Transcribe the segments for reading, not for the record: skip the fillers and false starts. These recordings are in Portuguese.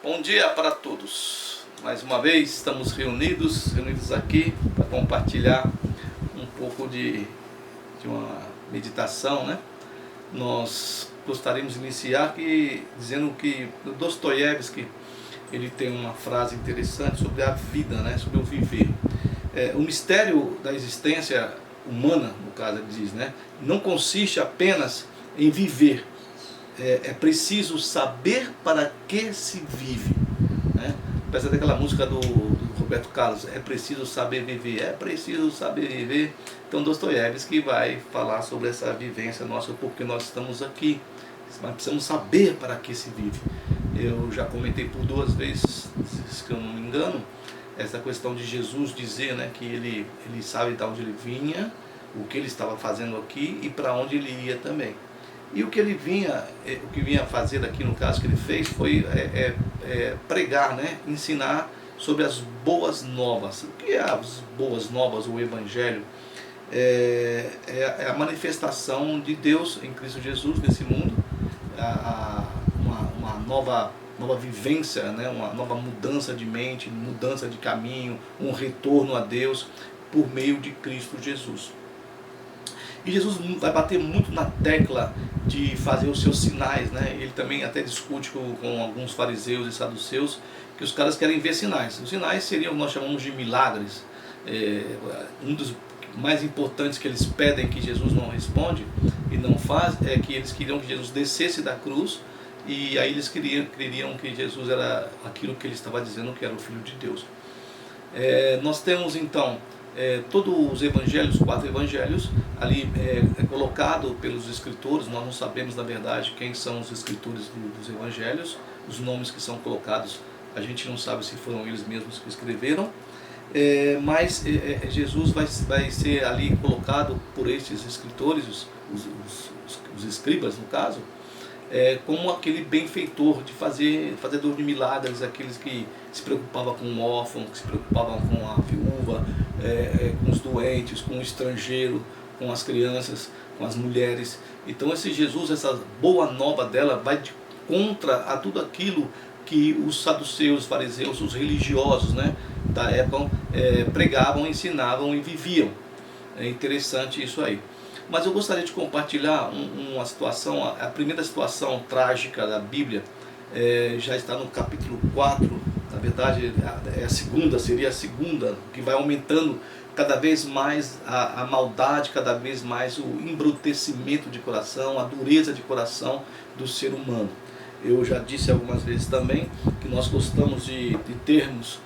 Bom dia para todos. Mais uma vez estamos reunidos aqui para compartilhar um pouco de uma meditação, né? Nós gostaríamos de iniciar dizendo que Dostoiévski ele tem uma frase interessante sobre a vida, né? Sobre o viver. O mistério da existência humana, no caso ele diz, né? Não consiste apenas em viver. É preciso saber para que se vive, né? Apesar daquela música do Roberto Carlos, é preciso saber viver, é preciso saber viver. Então Dostoiévski vai falar sobre essa vivência nossa, porque nós estamos aqui, mas precisamos saber para que se vive. Eu já comentei por 2 vezes, se eu não me engano, essa questão de Jesus dizer, né, que ele sabe de onde ele vinha, o que ele estava fazendo aqui e para onde ele ia também. E o que ele vinha fazer aqui, no caso que ele fez, foi pregar, né? Ensinar sobre as boas novas. O que é as boas novas, o Evangelho? É a manifestação de Deus em Cristo Jesus nesse mundo, uma nova vivência, né? Uma nova mudança de mente, mudança de caminho, um retorno a Deus por meio de Cristo Jesus. E Jesus vai bater muito na tecla de fazer os seus sinais, né? Ele também até discute com alguns fariseus e saduceus que os caras querem ver sinais. Os sinais seriam o que nós chamamos de milagres. Um dos mais importantes que eles pedem que Jesus não responde e não faz é que eles queriam que Jesus descesse da cruz, e aí eles queriam que Jesus era aquilo que ele estava dizendo que era o Filho de Deus. Nós temos então todos os evangelhos, 4 evangelhos, ali colocado pelos escritores. Nós não sabemos na verdade quem são os escritores dos evangelhos, os nomes que são colocados, a gente não sabe se foram eles mesmos que escreveram, mas Jesus vai ser ali colocado por esses escritores, os escribas no caso, como aquele benfeitor, fazedor de milagres, aqueles que se preocupavam com o órfão, que se preocupavam com a viúva, com os doentes, com o estrangeiro, com as crianças, com as mulheres. Então esse Jesus, essa boa nova dela, vai de contra a tudo aquilo que os saduceus, os fariseus, os religiosos, né, da época pregavam, ensinavam e viviam. É interessante isso aí. Mas eu gostaria de compartilhar uma situação, a primeira situação trágica da Bíblia, já está no capítulo 4, na verdade seria a segunda, que vai aumentando cada vez mais a maldade, cada vez mais o embrutecimento de coração, a dureza de coração do ser humano. Eu já disse algumas vezes também que nós gostamos de termos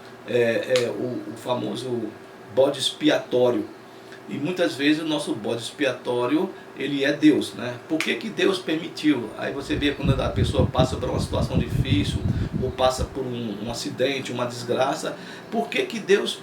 o famoso bode expiatório. E muitas vezes o nosso bode expiatório, ele é Deus, né? Por que Deus permitiu? Aí você vê quando a pessoa passa por uma situação difícil, ou passa por um acidente, uma desgraça, por que Deus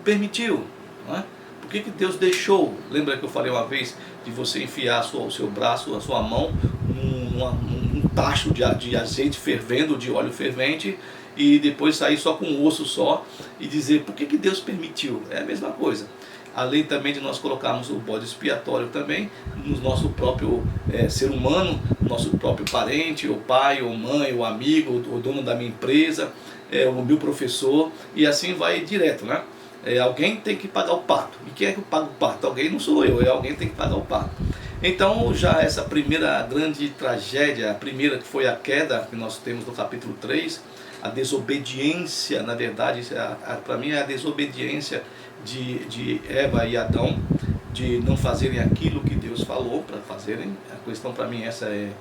permitiu? Não é? Por que Deus deixou? Lembra que eu falei uma vez de você enfiar o seu braço, a sua mão, num tacho de azeite fervendo, de óleo fervente, e depois sair só com o osso só, e dizer, por que Deus permitiu? É a mesma coisa. Além também de nós colocarmos o bode expiatório também no nosso próprio ser humano, nosso próprio parente, ou pai, ou mãe, ou amigo, o dono da minha empresa, o meu professor, e assim vai direto, né? Alguém tem que pagar o pato. E quem é que paga o pato? Alguém, não sou eu, alguém tem que pagar o pato. Então já essa primeira grande tragédia, a primeira que foi a queda, que nós temos no capítulo 3, a desobediência, na verdade, para mim é a desobediência de Eva e Adão, de não fazerem aquilo que Deus falou para fazerem. A questão para mim essa é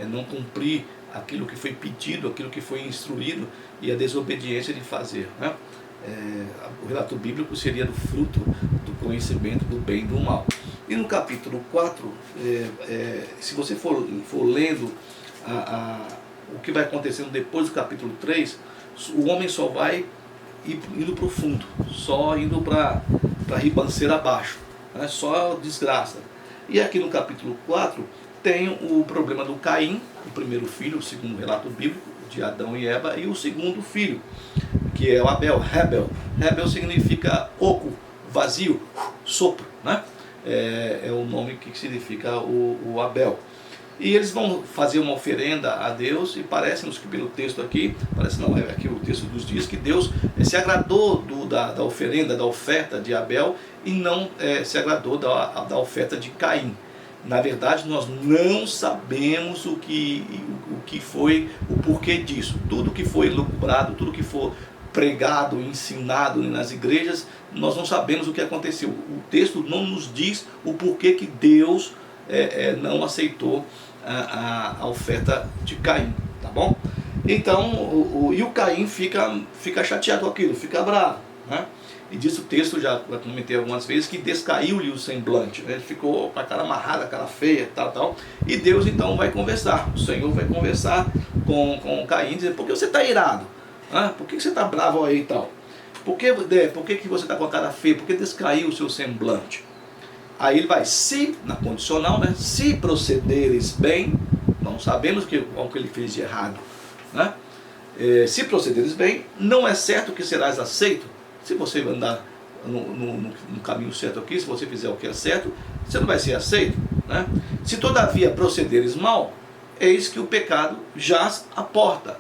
não cumprir aquilo que foi pedido, aquilo que foi instruído, e a desobediência de fazer, né? O relato bíblico seria do fruto do conhecimento do bem e do mal. E no capítulo 4, se você for lendo o que vai acontecendo depois do capítulo 3, o homem só vai indo para o fundo, só indo para a ribanceira abaixo, né? Só desgraça. E aqui no capítulo 4 tem o problema do Caim, o primeiro filho, segundo o relato bíblico, de Adão e Eva, e o segundo filho, que é o Abel. Rebel significa oco, vazio, sopro, né? É o nome que significa o Abel. E eles vão fazer uma oferenda a Deus, e parece-nos que pelo texto aqui, parece não, é aqui o texto nos diz que Deus se agradou da oferenda, da oferta de Abel, e não se agradou da oferta de Caim. Na verdade, nós não sabemos o que foi, o porquê disso. Tudo que foi elucubrado, tudo que for pregado, ensinado nas igrejas, nós não sabemos o que aconteceu. O texto não nos diz o porquê que Deus não aceitou a oferta de Caim, tá bom? Então, o Caim fica chateado com aquilo, fica bravo, né? E diz o texto, já comentei algumas vezes, que descaiu-lhe o semblante, né? Ele ficou com a cara amarrada, a cara feia, tal. E Deus então vai conversar, o Senhor vai conversar com Caim, dizendo: por que você está irado? Por que você está bravo aí e tal? Por que você está com a cara feia? Por que descaiu o seu semblante? Aí ele vai, se, na condicional, né? Se procederes bem, não sabemos o que ele fez de errado, né? Se procederes bem, não é certo que serás aceito. Se você andar no caminho certo aqui, se você fizer o que é certo, você não vai ser aceito, né? Se todavia procederes mal, eis que o pecado jaz à porta,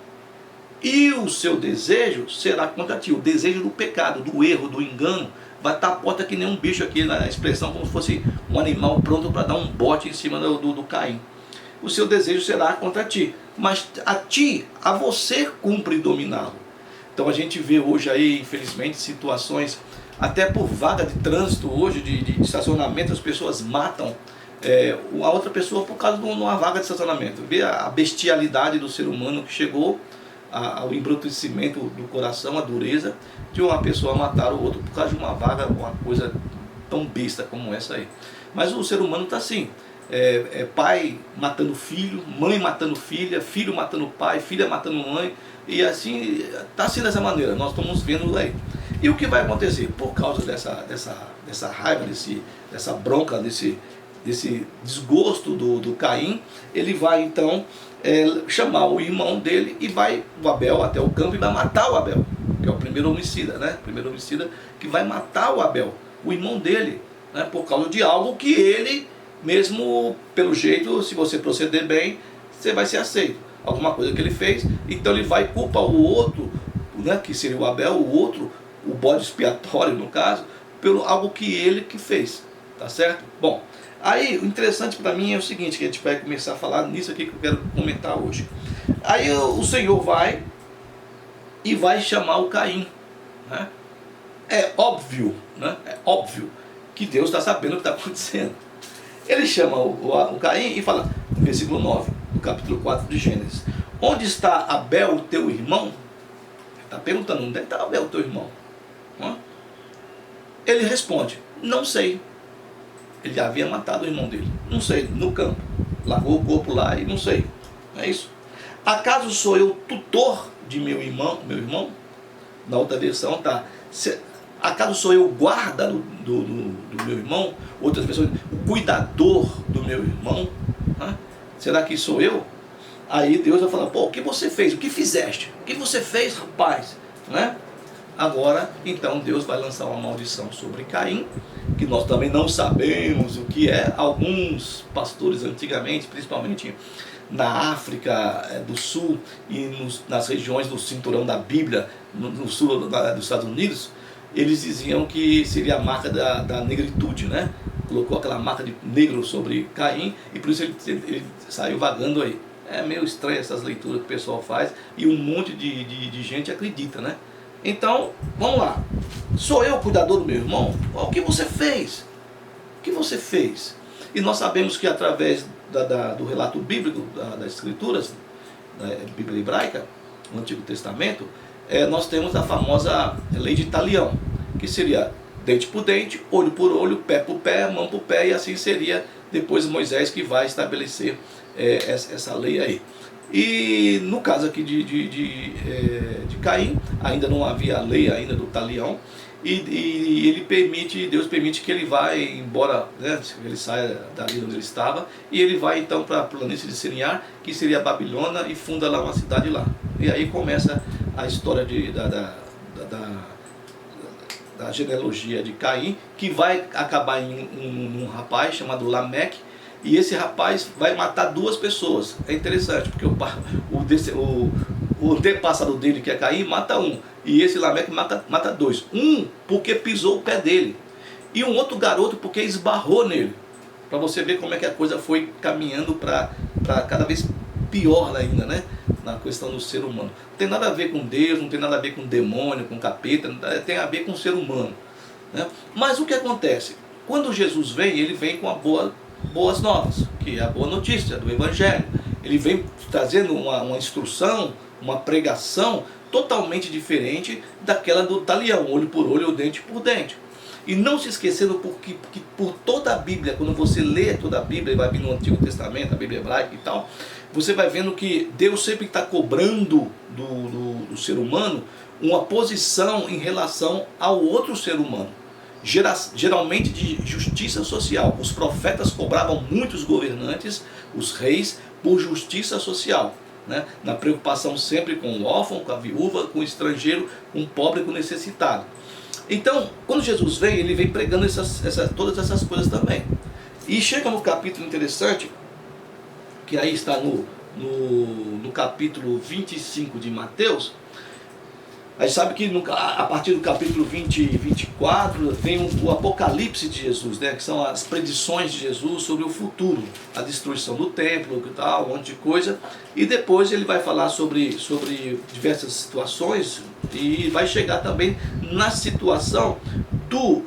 e o seu desejo será contra ti. O desejo do pecado, do erro, do engano, vai estar à porta que nem um bicho aqui, na expressão, como se fosse um animal pronto para dar um bote em cima do Caim. O seu desejo será contra ti, mas a você cumpre dominá-lo. Então a gente vê hoje aí, infelizmente, situações, até por vaga de trânsito hoje, de estacionamento, as pessoas matam a outra pessoa por causa de uma vaga de estacionamento. Vê a bestialidade do ser humano que chegou ao embrutecimento do coração, a dureza de uma pessoa matar o outro por causa de uma vaga, uma coisa tão besta como essa aí. Mas o ser humano está assim, pai matando filho, mãe matando filha, filho matando pai, filha matando mãe, e assim, está assim dessa maneira, nós estamos vendo aí. E o que vai acontecer? Por causa dessa raiva, dessa bronca, desse desgosto do Caim, ele vai então chamar o irmão dele e vai o Abel até o campo e vai matar o Abel, que é o primeiro homicida, né? O primeiro homicida que vai matar o Abel, o irmão dele, né? Por causa de algo que ele mesmo, pelo jeito, se você proceder bem, você vai ser aceito. Alguma coisa que ele fez, então ele vai culpar o outro, né? Que seria o Abel, o outro, o bode expiatório no caso, pelo algo que ele que fez, tá certo? Bom, aí o interessante para mim é o seguinte, que a gente vai começar a falar nisso aqui que eu quero comentar hoje. Aí o Senhor vai e vai chamar o Caim, né? É óbvio, né? É óbvio que Deus está sabendo o que está acontecendo. Ele chama o Caim e fala, no versículo 9, do capítulo 4 de Gênesis: onde está Abel, teu irmão? Ele está perguntando, onde está Abel, teu irmão? Ele responde, não sei. Ele já havia matado o irmão dele, não sei, no campo, largou o corpo lá e não sei, não é isso? Acaso sou eu tutor de meu irmão? Na outra versão está, acaso sou eu guarda do meu irmão? Outras pessoas, o cuidador do meu irmão? Será que sou eu? Aí Deus vai falar, pô, o que você fez? O que fizeste? O que você fez, rapaz? Né? Agora, então, Deus vai lançar uma maldição sobre Caim, que nós também não sabemos o que é. Alguns pastores antigamente, principalmente na África do Sul e nas regiões do cinturão da Bíblia, no sul dos Estados Unidos, eles diziam que seria a marca da negritude, né? Colocou aquela marca de negro sobre Caim e por isso ele saiu vagando aí. É meio estranho essas leituras que o pessoal faz e um monte de gente acredita, né? Então, vamos lá. Sou eu o cuidador do meu irmão? O que você fez? O que você fez? E nós sabemos que através do relato bíblico, das escrituras, da Bíblia hebraica, no Antigo Testamento, nós temos a famosa lei de Talião, que seria dente por dente, olho por olho, pé por pé, mão por pé, e assim seria depois Moisés que vai estabelecer essa lei aí. E no caso aqui de Caim, ainda não havia a lei ainda do Talião, e Deus permite que ele vá embora, né, ele saia dali onde ele estava, e ele vai então para a planície de Siniar, que seria a Babilônia, e funda lá uma cidade lá. E aí começa a história da genealogia de Caim, que vai acabar em um rapaz chamado Lameque, e esse rapaz vai matar 2 pessoas. É interessante, porque o antepassado dele, que é Caim, mata 1, e esse Lameque mata 2. Um porque pisou o pé dele, e um outro garoto porque esbarrou nele. Para você ver como é que a coisa foi caminhando para cada vez pior ainda, né? Na questão do ser humano. Não tem nada a ver com Deus, não tem nada a ver com demônio, com capeta, tem a ver com o ser humano, né? Mas o que acontece? Quando Jesus vem, ele vem com boas novas, que é a boa notícia do Evangelho. Ele vem trazendo uma instrução, uma pregação totalmente diferente daquela do talião, olho por olho, dente por dente. E não se esquecendo que por toda a Bíblia, quando você lê toda a Bíblia, vai vir no Antigo Testamento, a Bíblia hebraica e tal, você vai vendo que Deus sempre está cobrando do ser humano uma posição em relação ao outro ser humano. Geralmente de justiça social. Os profetas cobravam muitos governantes, os reis, por justiça social, né? Na preocupação sempre com o órfão, com a viúva, com o estrangeiro, com o pobre, com o necessitado. Então, quando Jesus vem, ele vem pregando todas essas coisas também. E chega no capítulo interessante, que aí está no capítulo 25 de Mateus. A gente sabe que a partir do capítulo 20 e 24 vem o Apocalipse de Jesus, né? Que são as predições de Jesus sobre o futuro, a destruição do templo, que tal, um monte de coisa. E depois ele vai falar sobre diversas situações e vai chegar também na situação do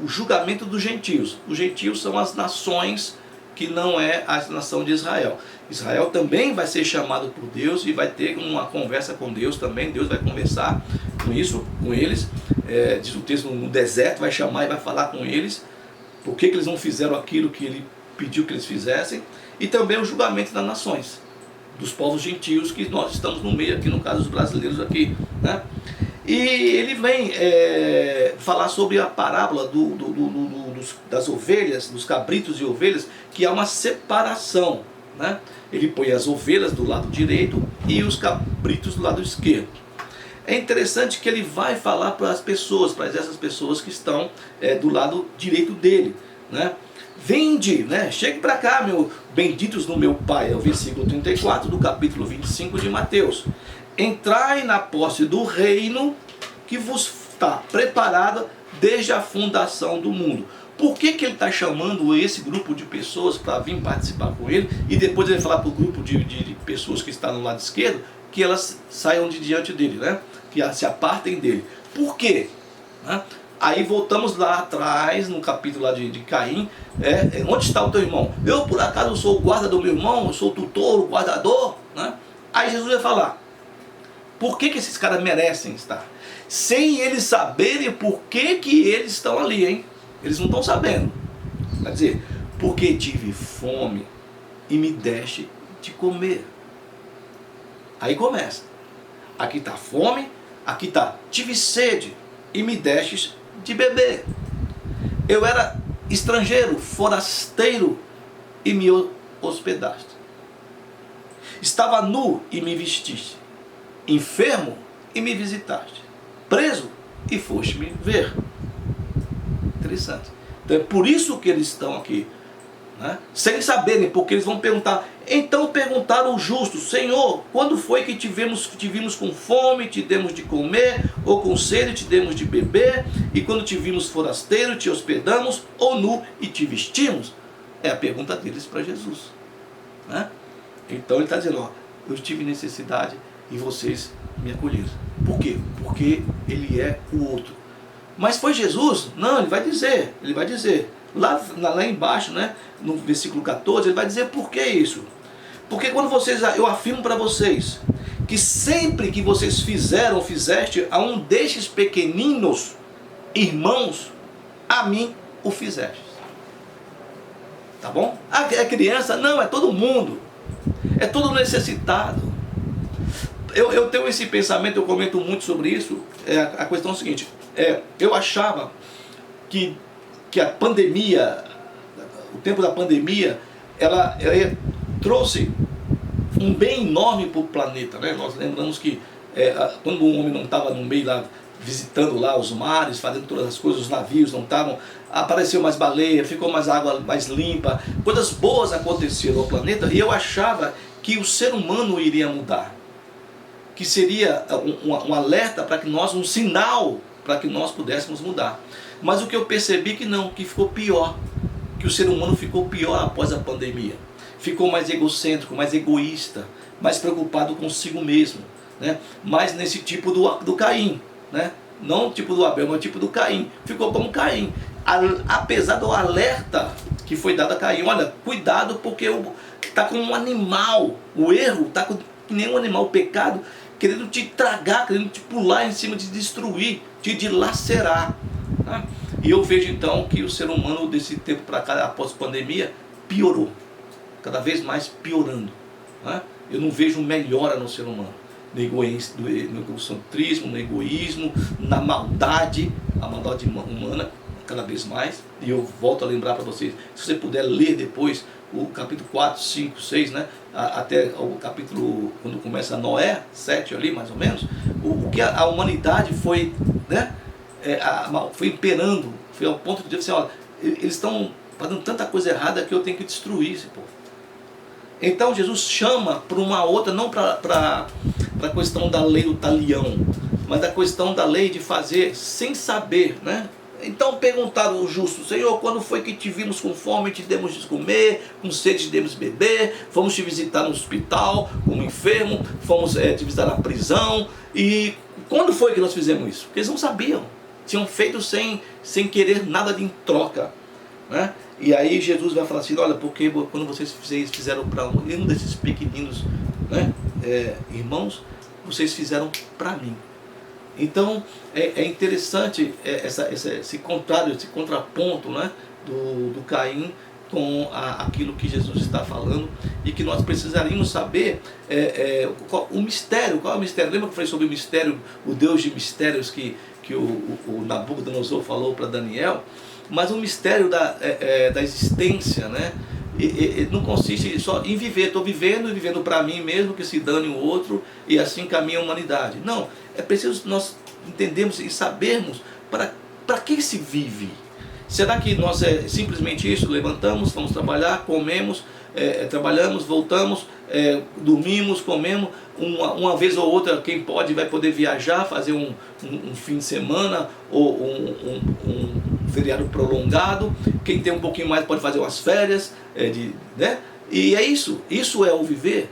julgamento dos gentios. Os gentios são as nações que não é a nação de Israel. Israel também vai ser chamado por Deus e vai ter uma conversa com Deus também. Deus vai conversar com eles. Diz o texto, no deserto vai chamar e vai falar com eles. Por que eles não fizeram aquilo que ele pediu que eles fizessem. E também o julgamento das nações, dos povos gentios que nós estamos no meio aqui, no caso dos brasileiros aqui, né? E ele vem falar sobre a parábola das ovelhas, dos cabritos e ovelhas, que há uma separação, né? Ele põe as ovelhas do lado direito e os cabritos do lado esquerdo. É interessante que ele vai falar para as pessoas, para essas pessoas que estão do lado direito dele, né? Vinde, né? Chegue para cá, benditos no meu Pai, é o versículo 34 do capítulo 25 de Mateus. Entrai na posse do reino que vos está preparado desde a fundação do mundo. Por que ele está chamando esse grupo de pessoas para vir participar com ele? E depois ele vai falar para o grupo de pessoas que está no lado esquerdo, que elas saiam de diante dele, né? Que se apartem dele. Por quê? Né? Aí voltamos lá atrás, no capítulo lá de Caim. Onde está o teu irmão? Eu por acaso sou o guarda do meu irmão? Eu sou o tutor, o guardador? Né? Aí Jesus vai falar, por que esses caras merecem estar? Sem eles saberem por que eles estão ali, hein? Eles não estão sabendo. Quer dizer, porque tive fome e me deste de comer. Aí começa. Aqui está fome, aqui está tive sede e me destes de beber. Eu era estrangeiro, forasteiro e me hospedaste. Estava nu e me vestiste. Enfermo e me visitaste. Preso e foste me ver. Interessante. Então é por isso que eles estão aqui, né? Sem saberem, porque eles vão perguntar. Então perguntaram os justos: Senhor, quando foi que te vimos com fome, te demos de comer, ou com sede, te demos de beber? E quando te vimos forasteiro, te hospedamos, ou nu e te vestimos? É a pergunta deles para Jesus, né? Então ele está dizendo, ó, eu tive necessidade e vocês me acolheram. Por quê? Porque ele é o outro. Mas foi Jesus? Não, ele vai dizer. Lá embaixo, né, no versículo 14, ele vai dizer por que isso. Porque quando eu afirmo para vocês, que sempre que vocês fizeste a um destes pequeninos irmãos, a mim o fizeste. Tá bom? É criança? Não, é todo mundo. É todo necessitado. Eu tenho esse pensamento, eu comento muito sobre isso. A questão é a seguinte, eu achava que a pandemia, o tempo da pandemia, ela trouxe um bem enorme para o planeta, né? Nós lembramos que quando o homem não estava no meio lá visitando lá os mares, fazendo todas as coisas, os navios não estavam, apareceu mais baleia, ficou mais água mais limpa, coisas boas aconteceram ao planeta, e eu achava que o ser humano iria mudar, que seria um alerta para que nós, um sinal para que nós pudéssemos mudar. Mas o que eu percebi que não, que ficou pior, que o ser humano ficou pior após a pandemia, ficou mais egocêntrico, mais egoísta, mais preocupado consigo mesmo, né? Mais nesse tipo do Caim, né? Não o tipo do Abel, mas o tipo do Caim, ficou como Caim, apesar do alerta que foi dado a Caim: olha, cuidado, porque está como um animal, o erro está que nem um animal, o pecado, querendo te tragar, querendo te pular em cima, te destruir, te dilacerar, né? E eu vejo então que o ser humano desse tempo para cá, após a pandemia, piorou, cada vez mais piorando, né? Eu não vejo melhora no ser humano, no egocentrismo, no egoísmo, na maldade, a maldade humana cada vez mais. E eu volto a lembrar para vocês, se você puder ler depois o capítulo 4, 5, 6, né? Até o capítulo, quando começa Noé, 7 ali mais ou menos, o que a humanidade foi, né? Foi imperando, foi ao ponto de dizer assim: olha, eles estão fazendo tanta coisa errada que eu tenho que destruir esse povo. Então Jesus chama para uma outra, não para a questão da lei do talião, mas da questão da lei de fazer sem saber, né? Então perguntaram o justo: Senhor, quando foi que te vimos com fome e te demos de comer, com sede te demos de beber, fomos te visitar no hospital como enfermo, fomos te visitar na prisão, e quando foi que nós fizemos isso? Porque eles não sabiam, tinham feito sem querer nada de em troca, né? E aí Jesus vai falar assim: olha, porque quando vocês fizeram para um desses pequeninos, né, irmãos, vocês fizeram para mim. Então é interessante esse contrário, esse contraponto, né, do Caim com aquilo que Jesus está falando, e que nós precisaríamos saber o mistério. Qual é o mistério? Lembra que eu falei sobre o mistério, o Deus de mistérios que o Nabucodonosor falou para Daniel? Mas o mistério da existência, né, não consiste só em viver. Estou vivendo e vivendo para mim mesmo, que se dane o outro, e assim caminha a humanidade. Não, é preciso nós entendermos e sabermos para que se vive. Será que nós simplesmente isso? Levantamos, vamos trabalhar, comemos, trabalhamos, voltamos, dormimos, comemos, uma vez ou outra, quem pode vai poder viajar, fazer um fim de semana ou um feriado prolongado. Quem tem um pouquinho mais pode fazer umas férias, né? E é isso é o viver,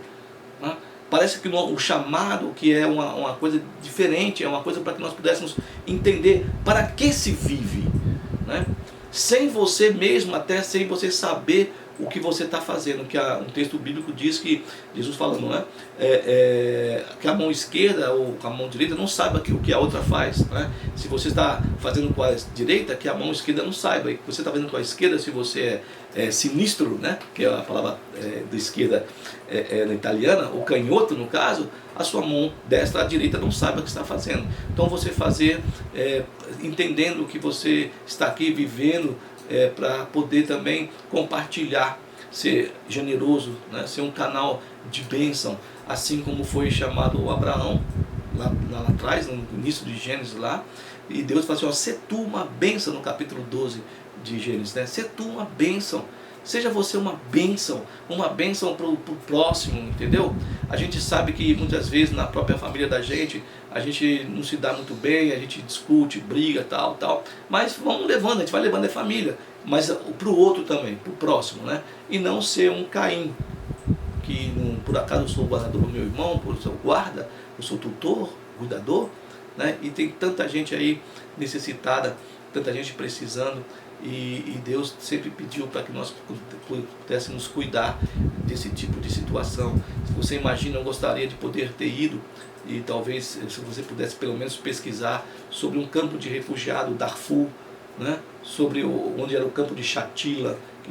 né? Parece que o chamado, que é uma coisa diferente, é uma coisa para que nós pudéssemos entender para que se vive, né? Sem você mesmo, até sem você saber o que você está fazendo, que um texto bíblico diz que, Jesus falando, né, que a mão esquerda ou a mão direita não saiba o que a outra faz, né? Se você está fazendo com a direita, que a mão esquerda não saiba, e você está fazendo com a esquerda, se você é sinistro, né, que é a palavra da esquerda na italiana, ou canhoto no caso, a sua mão destra, a direita não sabe o que está fazendo. Então você fazer, entendendo que você está aqui vivendo, para poder também compartilhar, ser generoso, né? Ser um canal de bênção, assim como foi chamado o Abraão lá atrás, no início de Gênesis lá, e Deus falou assim: ó, se tu uma bênção, no capítulo 12 de Gênesis, né? Se tu uma bênção, seja você uma bênção para o próximo, entendeu? A gente sabe que muitas vezes na própria família da gente, a gente não se dá muito bem, a gente discute, briga, tal, mas vamos levando, a gente vai levando a família, mas para o outro também, para o próximo, né? E não ser um Caim, que por acaso eu sou o guardador do meu irmão, eu sou guarda, eu sou tutor, cuidador, né? E tem tanta gente aí necessitada, tanta gente precisando, e Deus sempre pediu para que nós pudéssemos cuidar desse tipo de situação. Se você imagina, eu gostaria de poder ter ido, e talvez se você pudesse pelo menos pesquisar sobre um campo de refugiado, Darfur, né? Sobre onde era o campo de Shatila, que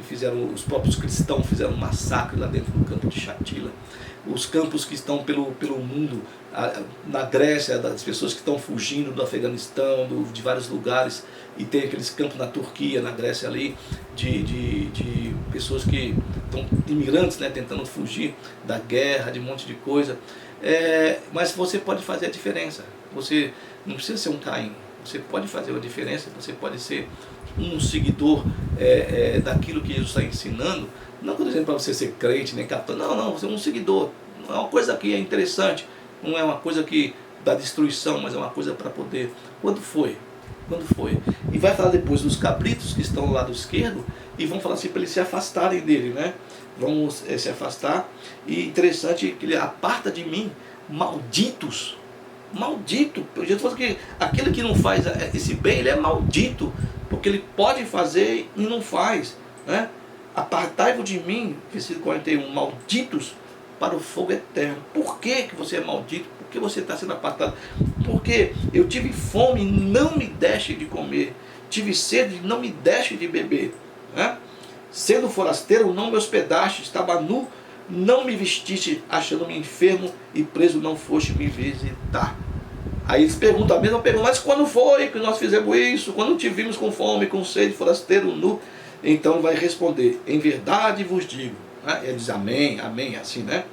os próprios cristãos fizeram um massacre lá dentro do campo de Shatila. Os campos que estão pelo mundo, na Grécia, das pessoas que estão fugindo do Afeganistão, de vários lugares, e tem aqueles campos na Turquia, na Grécia ali, de pessoas que estão imigrantes, né, tentando fugir da guerra, de um monte de coisa. Mas você pode fazer a diferença. Você não precisa ser um Caim. Você pode fazer uma diferença, você pode ser um seguidor daquilo que Jesus está ensinando. Não estou dizendo para você ser crente, nem católico. Não, você é um seguidor. Não é uma coisa que é interessante, não é uma coisa que dá destruição, mas é uma coisa para poder. Quando foi? E vai falar depois dos cabritos que estão do lado esquerdo e vão falar assim para eles se afastarem dele, né? Vão se afastar. E interessante que ele aparta de mim, malditos. Maldito. Jesus falou que aquele que não faz esse bem, ele é maldito, porque ele pode fazer e não faz, né? Apartai-vos de mim, versículo 41, malditos para o fogo eterno. Por que você é maldito? Por que você está sendo apartado? Porque eu tive fome, não me deste de comer. Tive sede, não me deste de beber, né? Sendo forasteiro, não me hospedaste. Estava nu, não me vestiste. Achando-me enfermo e preso, não foste me visitar. Aí eles perguntam a mesma pergunta: mas quando foi que nós fizemos isso? Quando te vimos com fome, com sede, forasteiro, nu? Então vai responder: em verdade vos digo. Ele diz amém, amém, assim, né?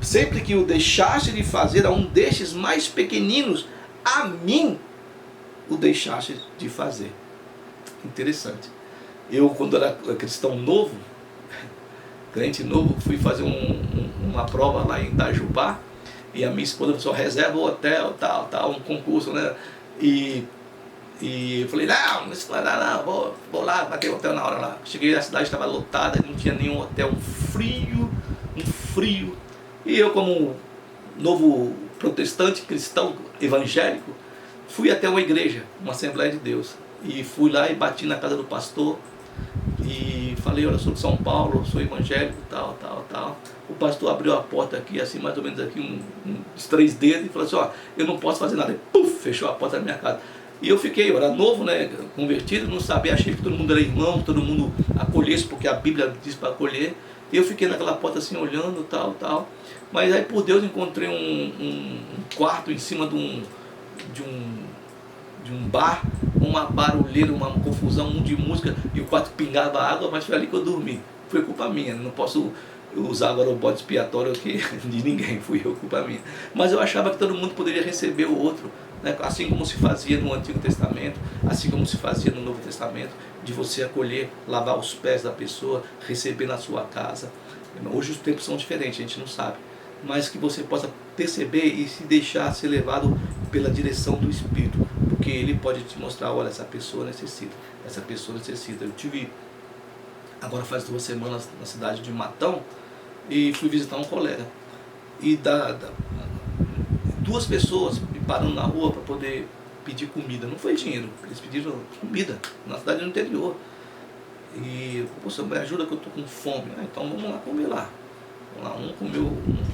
Sempre que o deixaste de fazer a um destes mais pequeninos, a mim o deixaste de fazer. Interessante. Eu, quando era cristão novo, crente novo, fui fazer uma prova lá em Itajubá, e a minha esposa só reserva o hotel, tal, um concurso, né? E eu falei, não, vou lá, bater o hotel na hora lá. Cheguei na cidade, estava lotada, não tinha nenhum hotel, um frio. E eu, como um novo protestante, cristão, evangélico, fui até uma igreja, uma Assembleia de Deus. E fui lá e bati na casa do pastor e falei: olha, eu sou de São Paulo, sou evangélico, tal. O pastor abriu a porta aqui, assim, mais ou menos aqui, uns 3 dedos, e falou assim: ó, eu não posso fazer nada. E puf, fechou a porta da minha casa. E eu fiquei, eu era novo, né, convertido, não sabia, achei que todo mundo era irmão, todo mundo acolhesse, porque a Bíblia diz para acolher. E eu fiquei naquela porta assim, olhando, tal. Mas aí, por Deus, encontrei um quarto em cima de um bar, uma barulheira, uma confusão, de música, e o quarto pingava água, mas foi ali que eu dormi. Foi culpa minha, não posso usar agora o bode expiatório aqui de ninguém, fui eu, culpa minha. Mas eu achava que todo mundo poderia receber o outro, né? Assim como se fazia no Antigo Testamento, assim como se fazia no Novo Testamento, de você acolher, lavar os pés da pessoa, receber na sua casa. Hoje os tempos são diferentes, a gente não sabe, mas que você possa perceber e se deixar ser levado pela direção do Espírito, porque Ele pode te mostrar: olha, essa pessoa necessita. Eu tive, agora faz 2 semanas, na cidade de Matão, e fui visitar um colega, e 2 pessoas me parando na rua para poder pedir comida. Não foi dinheiro, eles pediram comida, na cidade do interior. E, poxa, me ajuda que eu estou com fome. Então vamos lá comer lá. Um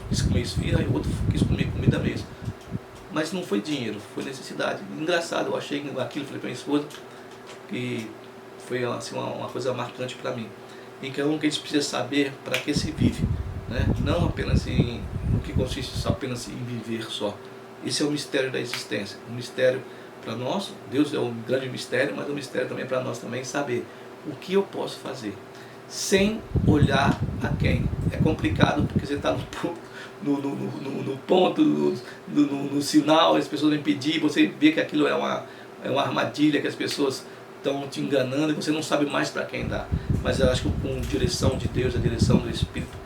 quis comer esfirra e o outro quis comer comida mesmo. Mas não foi dinheiro, foi necessidade. Engraçado, eu achei aquilo, falei para minha esposa, que foi assim, uma coisa marcante para mim. E que é algo que a gente precisa saber para que se vive, né? Não apenas no que consiste só apenas em viver só. Esse é o mistério da existência. Um mistério para nós, Deus é um grande mistério, mas é um mistério também para nós também saber o que eu posso fazer sem olhar a quem. É complicado porque você está no ponto, no sinal, as pessoas vêm pedir, você vê que aquilo é uma armadilha, que as pessoas estão te enganando e você não sabe mais para quem dar. Mas eu acho que com direção de Deus, a direção do Espírito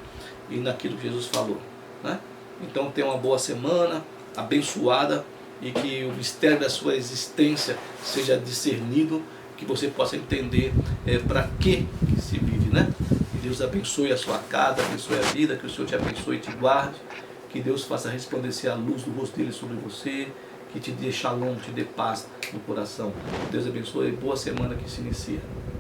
e naquilo que Jesus falou, né? Então tenha uma boa semana, abençoada, e que o mistério da sua existência seja discernido, que você possa entender para que se vive, né? Que Deus abençoe a sua casa, abençoe a vida, que o Senhor te abençoe e te guarde, que Deus faça resplandecer a luz do rosto dele sobre você, que te dê shalom, te dê paz no coração. Deus abençoe e boa semana que se inicia.